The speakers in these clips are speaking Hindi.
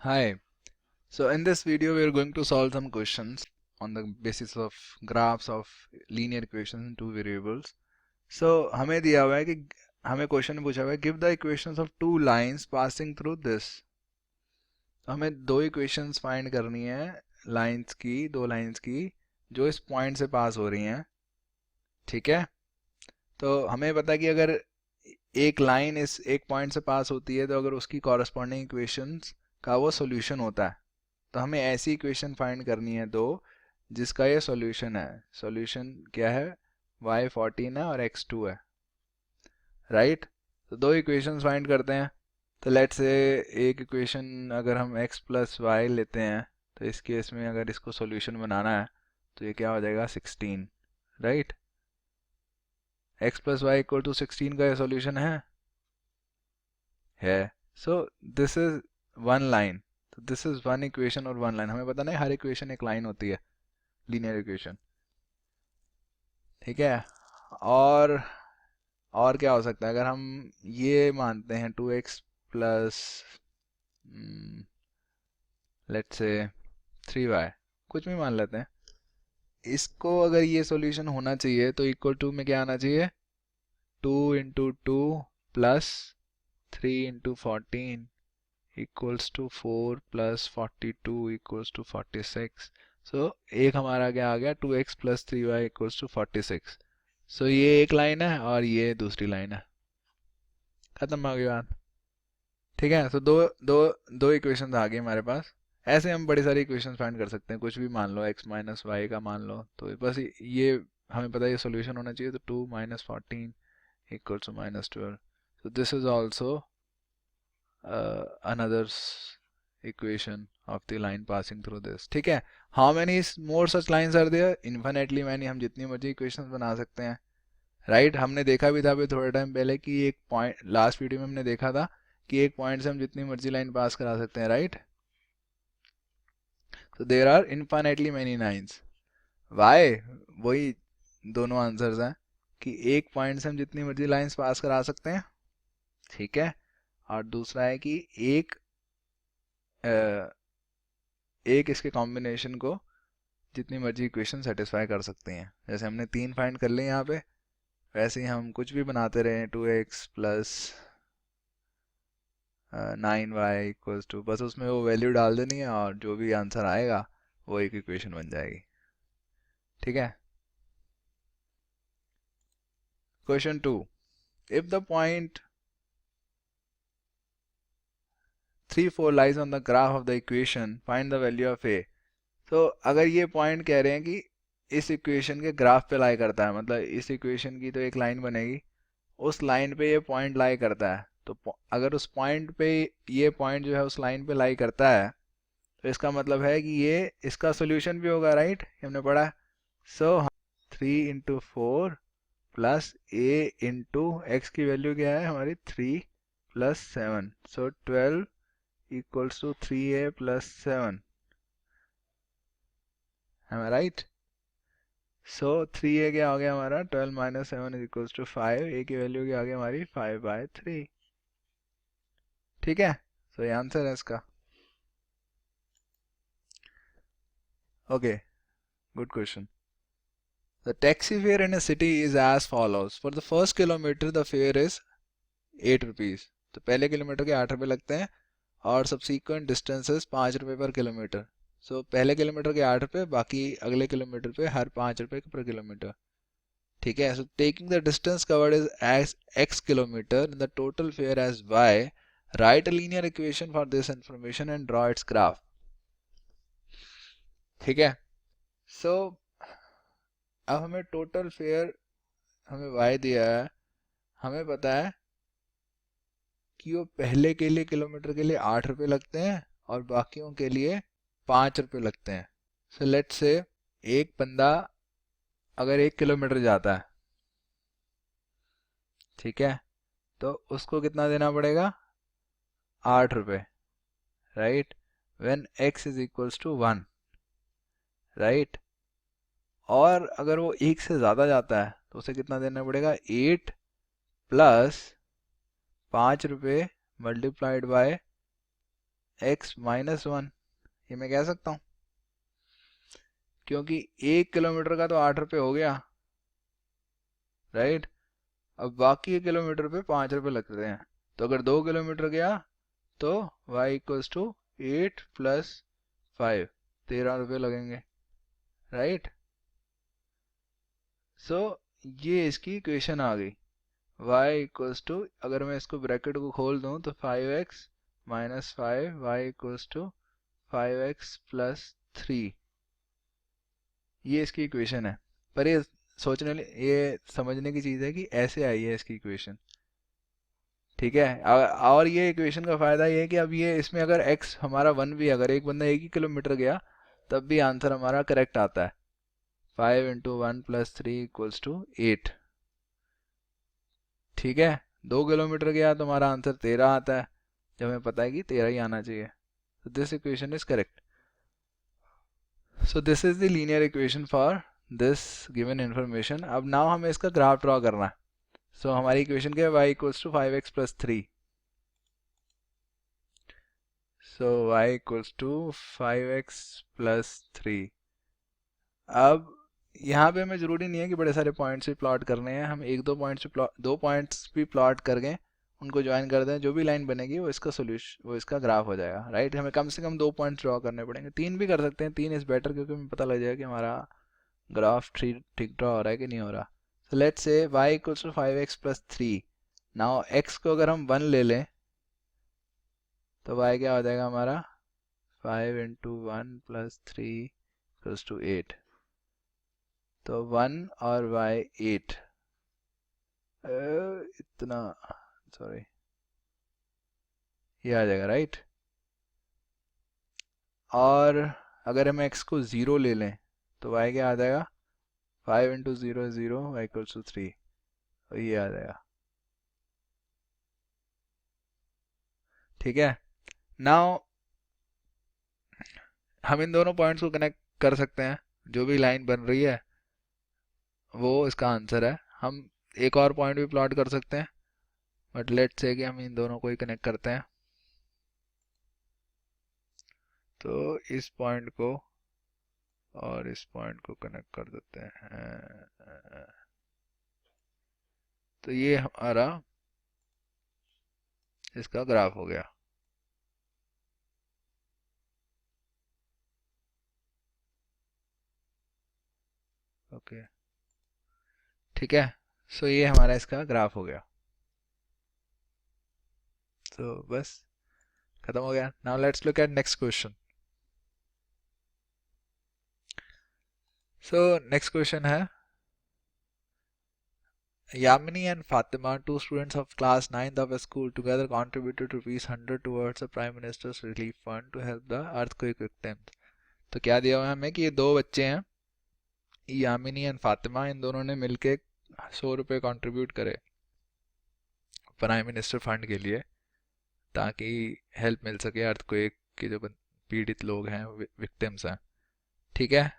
Hi. So in this video we are going to solve some questions on the basis of graphs of linear equations in two variables. So हमें दिया हुआ है कि हमें क्वेश्चन में पूछा हुआ है give the equations of two lines passing through this. तो हमें दो इक्वेशंस फाइंड करनी है दो लाइंस की जो इस पॉइंट से पास हो रही हैं. ठीक है. तो हमें पता है कि अगर एक लाइन इस एक पॉइंट से पास होती है तो अगर उसकी कॉरस्पॉन्डिंग इक्वेशंस का वो सॉल्यूशन होता है. तो हमें ऐसी इक्वेशन फाइंड करनी है दो जिसका ये सॉल्यूशन है. सॉल्यूशन क्या है? y14 है और x2 है. राइट. तो दो इक्वेशंस फाइंड करते हैं. तो लेट्स से एक इक्वेशन अगर हम x प्लस वाई लेते हैं तो इस केस में अगर इसको सॉल्यूशन बनाना है तो ये क्या हो जाएगा 16. Right. x plus y equal to 16 का ये सॉल्यूशन है. So this is one line. तो दिस इज वन इक्वेशन और वन लाइन. हमें पता नहीं हर इक्वेशन एक लाइन होती है लीनियर इक्वेशन. ठीक है. और और क्या हो सकता है? अगर हम ये मानते हैं 2x plus let's say 3y, कुछ भी मान लेते हैं. इसको अगर ये सॉल्यूशन होना चाहिए तो इक्वल टू में क्या आना चाहिए? 2 into 2 plus 3 into 14 equals to 4 plus 42 equals to 46. So एक हमारा क्या आ गया? 2x plus 3y equals to 46. सो ये एक लाइन है और ये दूसरी लाइन है. खत्म हो गई बात. ठीक है. तो दो दो दो इक्वेशंस आ गई हमारे पास. ऐसे हम बड़ी सारी इक्वेशंस फाइंड कर सकते हैं. कुछ भी मान लो, x माइनस वाई का मान लो. तो बस ये हमें पता है ये सॉल्यूशन होना चाहिए. तो 2 minus 14 equals to minus 12. So this is also another equation of the line passing through this. ठीक है. How many more such lines are there? Infinitely many. हम जितनी मर्जी equations बना सकते हैं. राइट. हमने देखा भी था अभी थोड़े टाइम पहले कि एक पॉइंट, लास्ट वीडियो में हमने देखा था कि एक पॉइंट से हम जितनी मर्जी लाइन पास करा सकते हैं. राइट. तो there are infinitely many lines. Why? वही दोनों आंसर्स हैं कि एक पॉइंट से हम जितनी मर्जी लाइंस पास करा सकते हैं. ठीक है. और दूसरा है कि एक इसके कॉम्बिनेशन को जितनी मर्जी इक्वेशन सेटिस्फाई कर सकते हैं. जैसे हमने 3 फाइंड कर लिए यहाँ पे, वैसे ही हम कुछ भी बनाते रहे. 2x plus 9y equals to, बस उसमें वो वैल्यू डाल देनी है और जो भी आंसर आएगा वो एक इक्वेशन बन जाएगी. ठीक है. Question 2. If the point 3 4 lies on the graph of the equation, find the value of a. तो अगर ये पॉइंट कह रहे हैं कि इस इक्वेशन के ग्राफ पे लाई करता है, मतलब इस इक्वेशन की तो एक लाइन बनेगी, उस लाइन पे ये पॉइंट लाई करता है. तो अगर उस पॉइंट पे ये पॉइंट जो है उस लाइन पे लाई करता है तो इसका मतलब है कि ये इसका सोल्यूशन भी होगा. राइट. हमने पढ़ा. सो 3 इंटू 4 प्लस ए इंटू एक्स की वैल्यू क्या है हमारी? 3 plus 7. So 12 equals to 3a plus 7. Am I right? So 3a क्या हो गया हमारा? 12 minus 7 is equals to 5. a की वैल्यू क्या आ गई हमारी? 5/3. ठीक है. So ये आंसर है इसका. Okay, good question. The taxi fare in a city is as follows. For the first kilometer the fare is 8 rupees. तो पहले किलोमीटर के 8 रुपये लगते हैं और subsequent distances 5 रुपये पर किलोमीटर. सो पहले किलोमीटर के 8 रुपये, बाकी अगले किलोमीटर पे हर 5 रुपये पर किलोमीटर. ठीक है. So taking the distance covered is as x kilometer the total fare as y. Right a linear equation for this information and draw its graph. ठीक है. सो अब हमें टोटल फेयर, हमें y दिया है, हमें पता है कि वो पहले के लिए किलोमीटर के लिए 8 रुपये लगते हैं और बाकियों के लिए 5 रुपये लगते हैं. सो लेट्स से एक बंदा अगर 1 किलोमीटर जाता है, ठीक है, तो उसको कितना देना पड़ेगा? 8 रुपये. Right. When x is equals to 1. Right. और अगर वो 1 से ज़्यादा जाता है तो उसे कितना देना पड़ेगा? 8 प्लस 5 रुपये मल्टीप्लाइड बाय x माइनस 1, ये मैं कह सकता हूँ, क्योंकि 1 किलोमीटर का तो 8 रुपये हो गया, राइट। अब बाकी के किलोमीटर पे 5 रुपये लगते हैं, तो अगर 2 किलोमीटर गया तो y इक्वल्स टू 8 प्लस 5, 13 रुपये लगेंगे, राइट। सो ये इसकी इक्वेशन आ गई, y इक्वल्स टू, अगर मैं इसको ब्रैकेट को खोल दूं तो 5x minus 5, y equals to 5x plus 3, ये इसकी इक्वेशन है। पर ये समझने की चीज़ है कि ऐसे आई है इसकी इक्वेशन, ठीक है। और ये इक्वेशन का फ़ायदा ये है कि अब ये इसमें अगर x हमारा 1 भी, अगर एक बंदा 1 ही किलोमीटर गया तब भी आंसर हमारा करेक्ट आता है। 5 इंटू 1 प्लस 3 इक्वल्स टू 8, ठीक है। 2 किलोमीटर गया तो हमारा आंसर 13 आता है, जब हमें पता है कि 13 ही आना चाहिए। so this equation is correct. So this is the linear equation for this given information. अब now हमें इसका ग्राफ ड्रॉ करना है। so हमारी इक्वेशन क्या है, y equals to 5x plus 3, so y equals to 5x plus 3। अब यहाँ पे हमें ज़रूरी नहीं है कि बड़े सारे पॉइंट्स भी प्लॉट करने हैं, हम एक दो पॉइंट्स भी प्लॉट करके उनको ज्वाइन कर दें, जो भी लाइन बनेगी वो इसका सोल्यूशन, वो इसका ग्राफ हो जाएगा, राइट। हमें कम से कम 2 पॉइंट्स ड्रॉ करने पड़ेंगे, 3 भी कर सकते हैं, 3 इज़ बेटर, क्योंकि हमें पता लग जाएगा कि हमारा ग्राफ ठीक ड्रॉ हो रहा है कि नहीं हो रहा। So let's say y equals to 5x plus 3। Now x को अगर हम 1 ले लें तो y क्या हो जाएगा हमारा, 5 इंटू 1 प्लस 3 इक्वल्स टू 8, तो 1 और y 8, इतना, सॉरी, ये आ जाएगा, राइट। और अगर हम x को 0 ले लें तो y क्या आ जाएगा, 5 इंटू 0 0, y इक्वल्स टू 3, तो ये आ जाएगा, ठीक है। नाउ हम इन दोनों पॉइंट्स को कनेक्ट कर सकते हैं, जो भी लाइन बन रही है वो इसका आंसर है। हम एक और पॉइंट भी प्लॉट कर सकते हैं, बट लेट्स से कि हम इन दोनों को ही कनेक्ट करते हैं। तो इस पॉइंट को और इस पॉइंट को कनेक्ट कर देते हैं, तो ये हमारा इसका ग्राफ हो गया, ओके, ठीक है। सो ये हमारा इसका ग्राफ हो गया, तो बस खत्म हो गया। Now let's look at next question. So next question है, Yamini and Fatima, two students of class 9th of a school, together contributed ₹100 towards the Prime Minister's Relief Fund to help the earthquake victims. तो क्या दिया हुआ है हमें कि ये दो बच्चे हैं, यामिनी एंड फातिमा, इन दोनों ने मिलके 100 रुपये कंट्रीब्यूट करे प्राइम मिनिस्टर फंड के लिए, ताकि हेल्प मिल सके अर्थक्वेक के जो पीड़ित लोग हैं, विक्टिम्स हैं, ठीक है।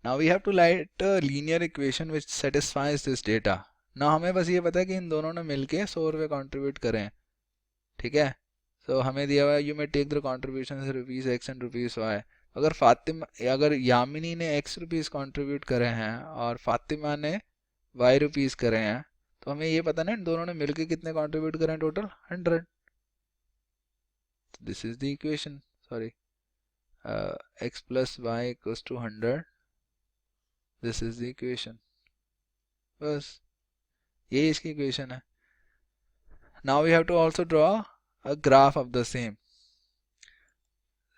Now we have to write a linear equation which satisfies this data. ना हमें बस ये पता है कि इन दोनों ने मिलके 100 रुपये कंट्रीब्यूट करें, ठीक है। सो हमें दिया हुआ है you may take the contribution ₹x and ₹y। अगर यामिनी ने ₹x कंट्रीब्यूट करे हैं और फातिमा ने ₹y करे हैं, तो हमें ये पता ना इन दोनों ने मिलके कितने कंट्रीब्यूट करें, total 100। This is the equation, sorry, x plus y equals to 100, this is the equation, बस ये इसकी इक्वेशन है। Now we have to also draw a graph of the same.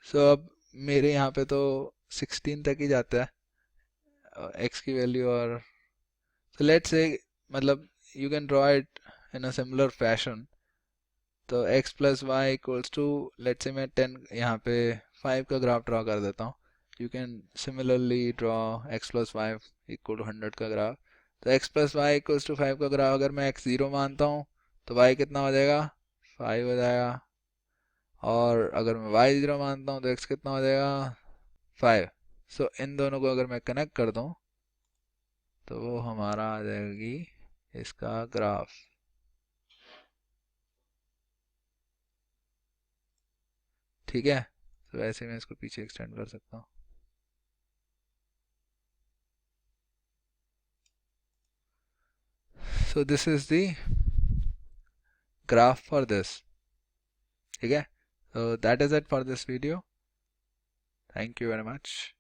So अब मेरे यहाँ पे तो 16 तक ही जाता है x की वैल्यू, और so let's say, मतलब you can draw it in a similar fashion। तो x plus y equals to, let's say मैं 10 यहाँ पे 5 का ग्राफ ड्रॉ कर देता हूँ। You can similarly draw x plus 5 equal to 100 का ग्राफ। तो x plus y equals to 5 का ग्राफ अगर मैं x 0 मानता हूँ तो y कितना हो जाएगा, 5 हो जाएगा। और अगर मैं y 0 मानता हूँ तो x कितना हो जाएगा, 5। सो इन दोनों को अगर मैं कनेक्ट कर दूँ तो वो हमारा आ जाएगी इसका ग्राफ। ठीक है, तो ऐसे मैं इसको पीछे एक्सटेंड कर सकता हूँ। So this is the graph for this. ठीक है, so that is it for this video. Thank you very much.